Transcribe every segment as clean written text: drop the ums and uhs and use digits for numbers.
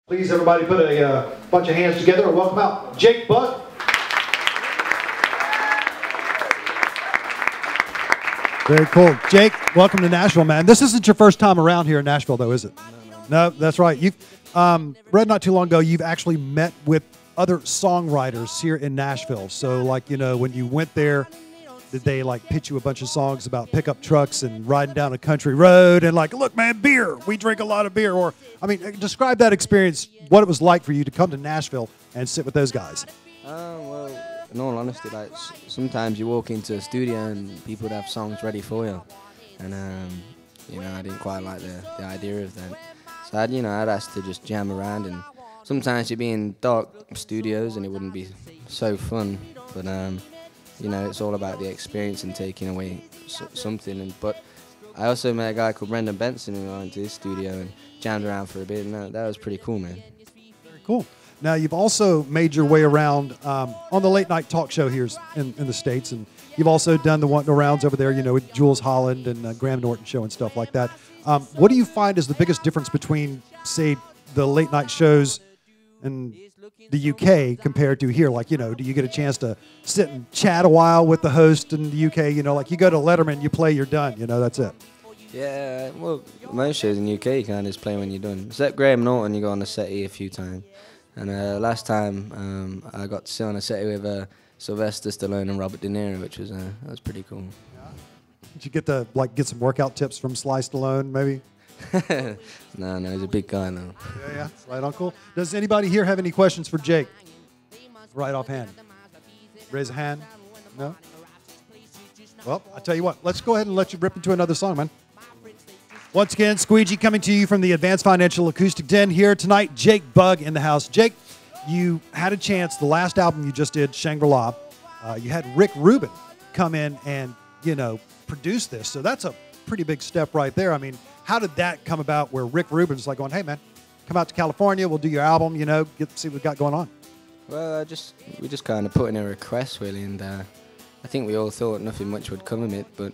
Please, everybody, put a bunch of hands together and welcome out Jake Bugg. Very cool. Jake, welcome to Nashville, man. This isn't your first time around here in Nashville, though, is it? No, that's right. You've read not too long ago, you've actually met with other songwriters here in Nashville. So, like, you know, when you went there, did they, like, pitch you a bunch of songs about pickup trucks and riding down a country road and, like, look, man, beer. We drink a lot of beer. Or, I mean, describe that experience, what it was like for you to come to Nashville and sit with those guys. Well, in all honesty, like, sometimes you walk into a studio and people would have songs ready for you. And, you know, I didn't quite like the idea of that. So, I'd asked to just jam around, and sometimes you'd be in dark studios and it wouldn't be so fun. But, you know, it's all about the experience and taking away something. But I also met a guy called Brendan Benson who went to his studio and jammed around for a bit, and that was pretty cool, man. Very cool. Now, you've also made your way around on the late night talk show here in the States, and you've also done the rounds over there, you know, with Jules Holland and Graham Norton show and stuff like that. What do you find is the biggest difference between, say, the late night shows in the UK compared to here? Like, you know, do you get a chance to sit and chat a while with the host in the UK? You know, like you go to Letterman, you play, you're done. You know, that's it. Yeah, well, most shows in the UK you kind of just play when you're done. Except Graham Norton, you go on the settee a few times. And last time I got to sit on a settee with Sylvester Stallone and Robert De Niro, which was that was pretty cool. Yeah. Did you get to get some workout tips from Sly Stallone, maybe? No, he's a big guy now. Yeah, right on, cool. Does anybody here have any questions for Jake? Right offhand. Raise a hand. No? Well, I tell you what, let's go ahead and let you rip into another song, man. Once again, Squeegee coming to you from the Advanced Financial Acoustic Den here tonight. Jake Bugg in the house. Jake, you had a chance, the last album you just did, Shangri-La, you had Rick Rubin come in and, you know, produce this. So that's a pretty big step right there. I mean, how did that come about where Rick Rubin's like going, hey, man, come out to California, we'll do your album, you know, see what we got going on? Well, we just kind of put in a request, really, and I think we all thought nothing much would come of it, but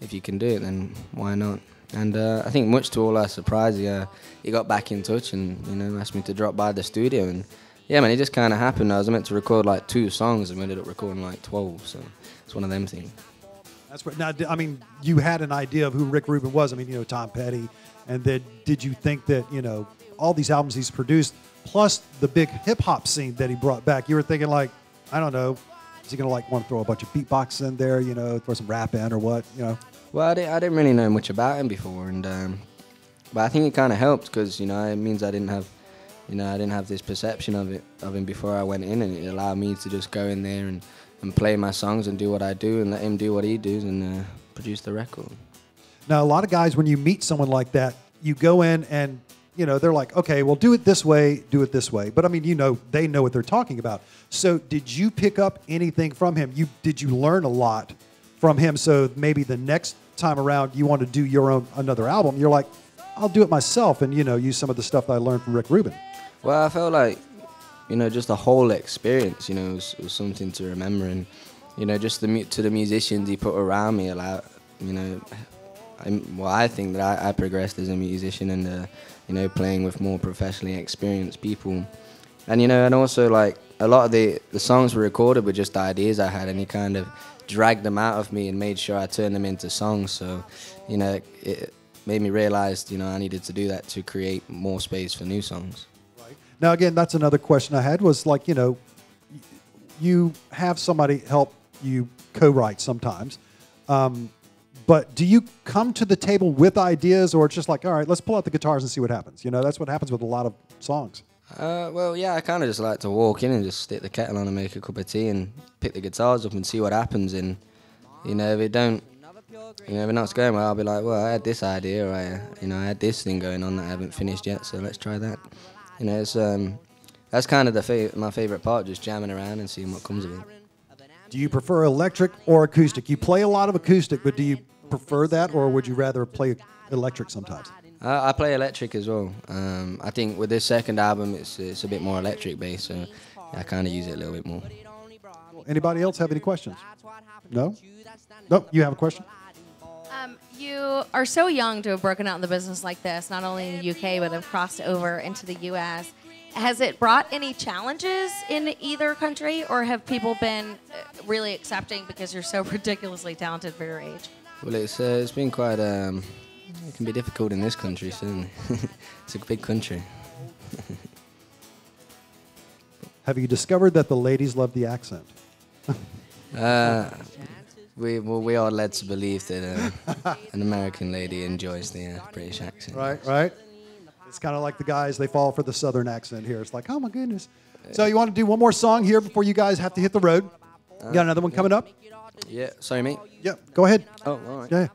if you can do it, then why not? And I think much to all our surprise, he got back in touch and, you know, asked me to drop by the studio. And, yeah, man, it just kind of happened. I was meant to record, like, 2 songs, and we ended up recording, like, 12. So it's one of them things. That's right. Now, I mean, you had an idea of who Rick Rubin was. I mean, you know, Tom Petty. And then did you think that, you know, all these albums he's produced, plus the big hip-hop scene that he brought back, you were thinking, like, I don't know, is he going to, like, want to throw a bunch of beatbox in there, you know, throw some rap in or what, you know? Well, I didn't really know much about him before, and but I think it kind of helped because, you know, it means I didn't have this perception of him before I went in, and it allowed me to just go in there and play my songs and do what I do and let him do what he does and produce the record. Now, a lot of guys, when you meet someone like that, you go in and, you know, they're like, okay, well, do it this way, do it this way. But, I mean, you know, they know what they're talking about. So did you pick up anything from him? Did you learn a lot from him? So maybe the next time around you want to do another album, you're like, I'll do it myself and, you know, use some of the stuff that I learned from Rick Rubin. Well, I felt like, you know, just the whole experience, you know, was something to remember. And, you know, just to the musicians he put around me, allowed, you know, I think that I progressed as a musician and, you know, playing with more professionally experienced people. And, you know, and also, like, a lot of the songs were recorded with just ideas I had, and he kind of dragged them out of me and made sure I turned them into songs. So, you know, it made me realize, you know, I needed to do that to create more space for new songs. Right. Now, again, that's another question I had was, like, you know, you have somebody help you co-write sometimes. But do you come to the table with ideas, or it's just like, all right, let's pull out the guitars and see what happens? You know, that's what happens with a lot of songs. Well, yeah, I kind of just like to walk in and just stick the kettle on and make a cup of tea and pick the guitars up and see what happens. And, you know, if it's not going well, I'll be like, well, I had this idea, or I had this thing going on that I haven't finished yet, so let's try that. You know, it's that's kind of my favorite part, just jamming around and seeing what comes of it. Do you prefer electric or acoustic? You play a lot of acoustic, but do you prefer that, or would you rather play electric sometimes? I play electric as well. I think with this second album, it's a bit more electric based, so I kind of use it a little bit more. Anybody else have any questions? No? No, you have a question? You are so young to have broken out in the business like this, not only in the UK, but have crossed over into the US. has it brought any challenges in either country, or have people been really accepting because you're so ridiculously talented for your age? Well, it's been quite it can be difficult in this country, certainly. It's a big country. Have you discovered that the ladies love the accent? We are led to believe that an American lady enjoys the British accent. Right. It's kind of like the guys, they fall for the southern accent here. It's like, oh my goodness. So you want to do one more song here before you guys have to hit the road? You got another one coming up? Yeah, sorry, mate. Yeah, go ahead. Oh, all right. Yeah.